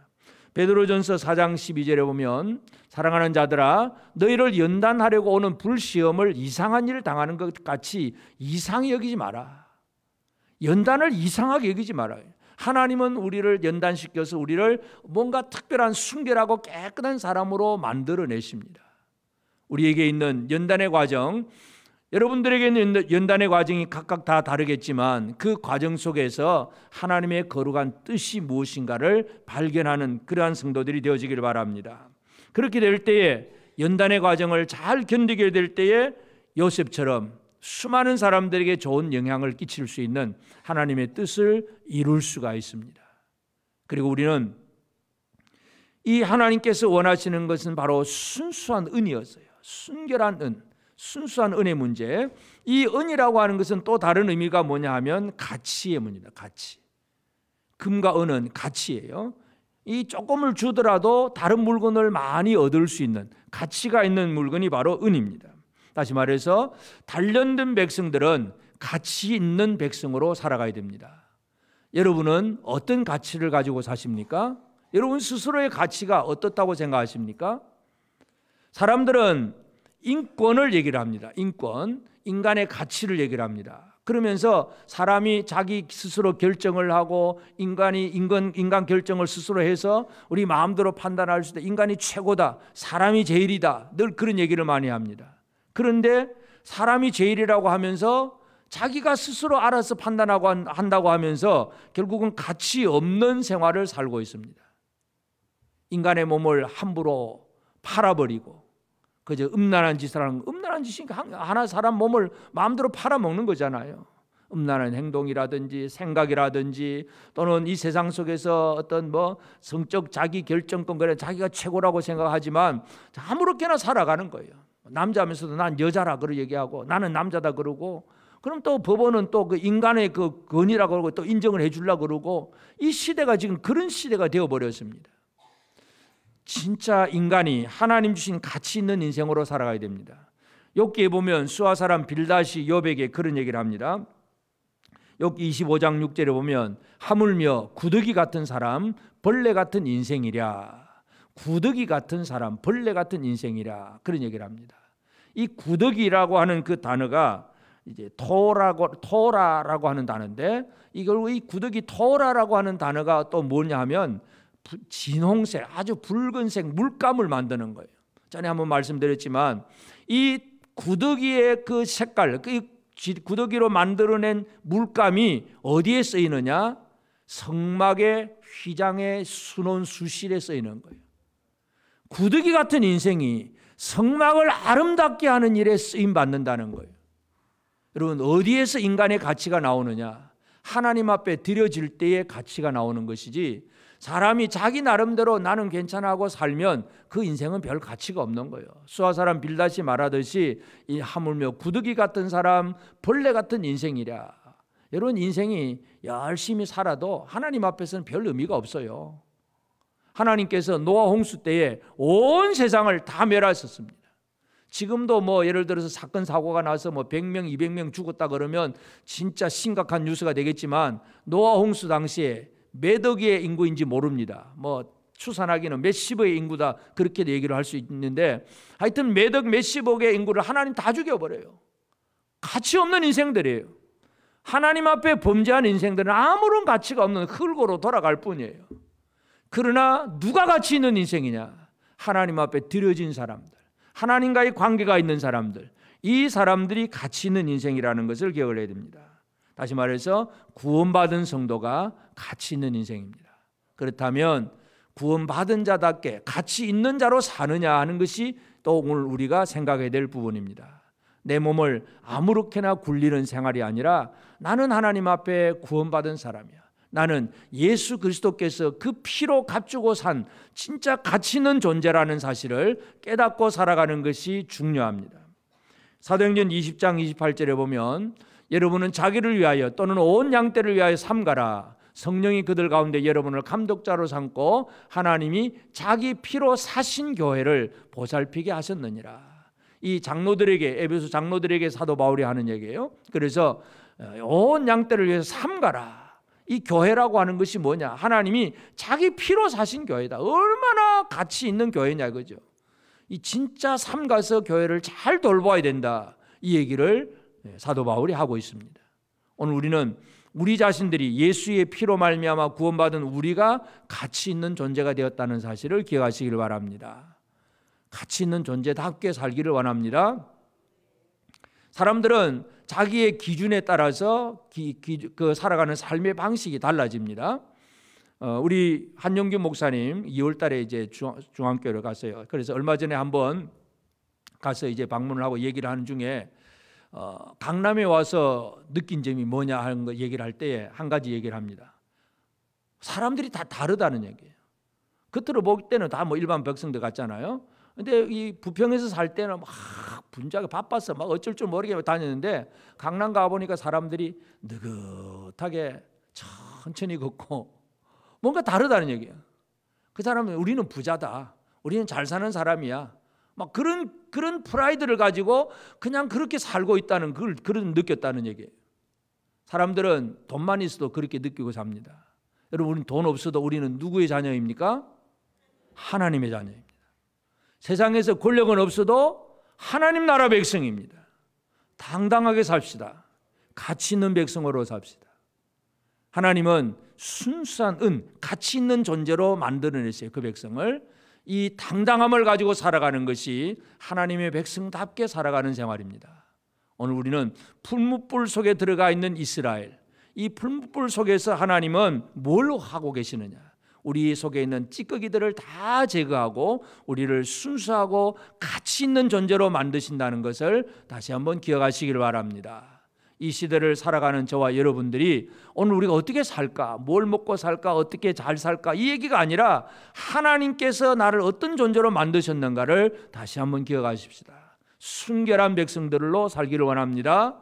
베드로전서 4장 12절에 보면 사랑하는 자들아 너희를 연단하려고 오는 불시험을 이상한 일을 당하는 것 같이 이상히 여기지 마라. 연단을 이상하게 여기지 마라. 하나님은 우리를 연단시켜서 우리를 뭔가 특별한 순결하고 깨끗한 사람으로 만들어내십니다. 우리에게 있는 연단의 과정, 여러분들에게는 연단의 과정이 각각 다 다르겠지만 그 과정 속에서 하나님의 거룩한 뜻이 무엇인가를 발견하는 그러한 성도들이 되어지기를 바랍니다. 그렇게 될 때에 연단의 과정을 잘 견디게 될 때에 요셉처럼 수많은 사람들에게 좋은 영향을 끼칠 수 있는 하나님의 뜻을 이룰 수가 있습니다. 그리고 우리는 이 하나님께서 원하시는 것은 바로 순수한 은이었어요. 순결한 은, 순수한 은의 문제. 이 은이라고 하는 것은 또 다른 의미가 뭐냐 하면 가치의 문제입니다. 가치. 금과 은은 가치예요. 이 조금을 주더라도 다른 물건을 많이 얻을 수 있는 가치가 있는 물건이 바로 은입니다. 다시 말해서 단련된 백성들은 가치 있는 백성으로 살아가야 됩니다. 여러분은 어떤 가치를 가지고 사십니까? 여러분 스스로의 가치가 어떻다고 생각하십니까? 사람들은 인권을 얘기를 합니다. 인권, 인간의 가치를 얘기를 합니다. 그러면서 사람이 자기 스스로 결정을 하고 인간 결정을 스스로 해서 우리 마음대로 판단할 수 있다. 인간이 최고다. 사람이 제일이다. 늘 그런 얘기를 많이 합니다. 그런데 사람이 제일이라고 하면서 자기가 스스로 알아서 판단하고 한다고 하면서 결국은 가치 없는 생활을 살고 있습니다. 인간의 몸을 함부로 팔아버리고 그저 음란한 짓을 하는, 음란한 짓이 하나 사람 몸을 마음대로 팔아먹는 거잖아요. 음란한 행동이라든지 생각이라든지 또는 이 세상 속에서 어떤 성적 자기 결정권, 그래 자기가 최고라고 생각하지만 아무렇게나 살아가는 거예요. 남자면서도 난 여자라 그러 얘기하고 나는 남자다 그러고, 그럼 또 법원은 또 그 인간의 그 권위라고 그러고 또 인정을 해주려고 그러고, 이 시대가 지금 그런 시대가 되어버렸습니다. 진짜 인간이 하나님 주신 가치 있는 인생으로 살아가야 됩니다. 욥기에 보면 수아 사람 빌닷이 욥에게 그런 얘기를 합니다. 욥기 25장 6절에 보면 하물며 구더기 같은 사람 벌레 같은 인생이랴. 구더기 같은 사람 벌레 같은 인생이랴, 그런 얘기를 합니다. 이 구더기라고 하는 그 단어가 이제 토라라고 하는 단어인데, 이걸 이 구더기 토라라고 하는 단어가 또 뭐냐 하면 진홍색, 아주 붉은색 물감을 만드는 거예요. 전에 한번 말씀드렸지만 이 구더기의 그 색깔, 그 구더기로 만들어낸 물감이 어디에 쓰이느냐? 성막의 휘장의 순원 수실에 쓰이는 거예요. 구더기 같은 인생이 성막을 아름답게 하는 일에 쓰임 받는다는 거예요. 여러분, 어디에서 인간의 가치가 나오느냐? 하나님 앞에 드려질 때의 가치가 나오는 것이지, 사람이 자기 나름대로 나는 괜찮아 하고 살면 그 인생은 별 가치가 없는 거예요. 수아 사람 빌닷이 말하듯이 이 하물며 구더기 같은 사람 벌레 같은 인생이랴. 여러분, 인생이 열심히 살아도 하나님 앞에서는 별 의미가 없어요. 하나님께서 노아 홍수 때에 온 세상을 다 멸하셨습니다. 지금도 뭐 예를 들어서 사건 사고가 나서 뭐 100명 200명 죽었다 그러면 진짜 심각한 뉴스가 되겠지만, 노아 홍수 당시에 몇 억의 인구인지 모릅니다. 뭐 추산하기는 몇십억의 인구다 그렇게 얘기를 할 수 있는데, 하여튼 몇 억 몇십억의 인구를 하나님 다 죽여버려요. 가치 없는 인생들이에요. 하나님 앞에 범죄한 인생들은 아무런 가치가 없는 흙으로 돌아갈 뿐이에요. 그러나 누가 가치 있는 인생이냐? 하나님 앞에 드려진 사람들, 하나님과의 관계가 있는 사람들, 이 사람들이 가치 있는 인생이라는 것을 기억을 해야 됩니다. 다시 말해서 구원받은 성도가 가치 있는 인생입니다. 그렇다면 구원받은 자답게 가치 있는 자로 사느냐 하는 것이 또 오늘 우리가 생각해야 될 부분입니다. 내 몸을 아무렇게나 굴리는 생활이 아니라 나는 하나님 앞에 구원받은 사람이야. 나는 예수 그리스도께서 그 피로 값주고 산 진짜 가치 있는 존재라는 사실을 깨닫고 살아가는 것이 중요합니다. 사도행전 20장 28절에 보면 여러분은 자기를 위하여 또는 온 양떼를 위하여 삼가라. 성령이 그들 가운데 여러분을 감독자로 삼고 하나님이 자기 피로 사신 교회를 보살피게 하셨느니라. 이 장로들에게, 에베소 장로들에게 사도 바울이 하는 얘기예요. 그래서 온 양떼를 위해서 삼가라. 이 교회라고 하는 것이 뭐냐? 하나님이 자기 피로 사신 교회다. 얼마나 가치 있는 교회냐 이거죠. 이 진짜 삼가서 교회를 잘 돌봐야 된다. 이 얘기를 사도 바울이 하고 있습니다. 오늘 우리는 우리 자신들이 예수의 피로 말미암아 구원받은 우리가 가치 있는 존재가 되었다는 사실을 기억하시길 바랍니다. 가치 있는 존재답게 살기를 원합니다. 사람들은 자기의 기준에 따라서 살아가는 삶의 방식이 달라집니다. 우리 한영규 목사님 2월 달에 이제 중앙교회를 갔어요. 그래서 얼마 전에 한번 가서 이제 방문을 하고 얘기를 하는 중에 강남에 와서 느낀 점이 뭐냐 하는 거 얘기를 할 때에 한 가지 얘기를 합니다. 사람들이 다 다르다는 얘기예요. 겉으로 볼 때는 다 뭐 일반 백성들 같잖아요. 근데 이 부평에서 살 때는 막 분주하게 바빠서 막 어쩔 줄 모르게 다녔는데, 강남 가보니까 사람들이 느긋하게 천천히 걷고 뭔가 다르다는 얘기예요. 그 사람은 우리는 부자다, 우리는 잘 사는 사람이야, 막 그런 프라이드를 가지고 그냥 그렇게 살고 있다는 걸 그런 느꼈다는 얘기예요. 사람들은 돈만 있어도 그렇게 느끼고 삽니다. 여러분, 우리는 돈 없어도 우리는 누구의 자녀입니까? 하나님의 자녀입니다. 세상에서 권력은 없어도 하나님 나라 백성입니다. 당당하게 삽시다. 가치 있는 백성으로 삽시다. 하나님은 순수한 가치 있는 존재로 만들어냈어요. 그 백성을. 이 당당함을 가지고 살아가는 것이 하나님의 백성답게 살아가는 생활입니다. 오늘 우리는 풀무불 속에 들어가 있는 이스라엘, 이 풀무불 속에서 하나님은 뭘 하고 계시느냐? 우리 속에 있는 찌꺼기들을 다 제거하고 우리를 순수하고 가치 있는 존재로 만드신다는 것을 다시 한번 기억하시길 바랍니다. 이 시대를 살아가는 저와 여러분들이 오늘 우리가 어떻게 살까, 뭘 먹고 살까, 어떻게 잘 살까, 이 얘기가 아니라 하나님께서 나를 어떤 존재로 만드셨는가를 다시 한번 기억하십시다. 순결한 백성들로 살기를 원합니다.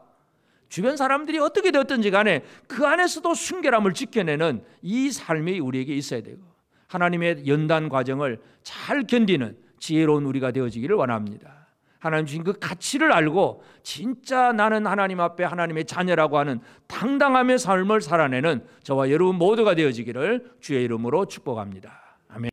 주변 사람들이 어떻게 되었든지 간에 그 안에서도 순결함을 지켜내는 이 삶이 우리에게 있어야 되고, 하나님의 연단 과정을 잘 견디는 지혜로운 우리가 되어지기를 원합니다. 하나님 주신 그 가치를 알고 진짜 나는 하나님 앞에 하나님의 자녀라고 하는 당당함의 삶을 살아내는 저와 여러분 모두가 되어지기를 주의 이름으로 축복합니다.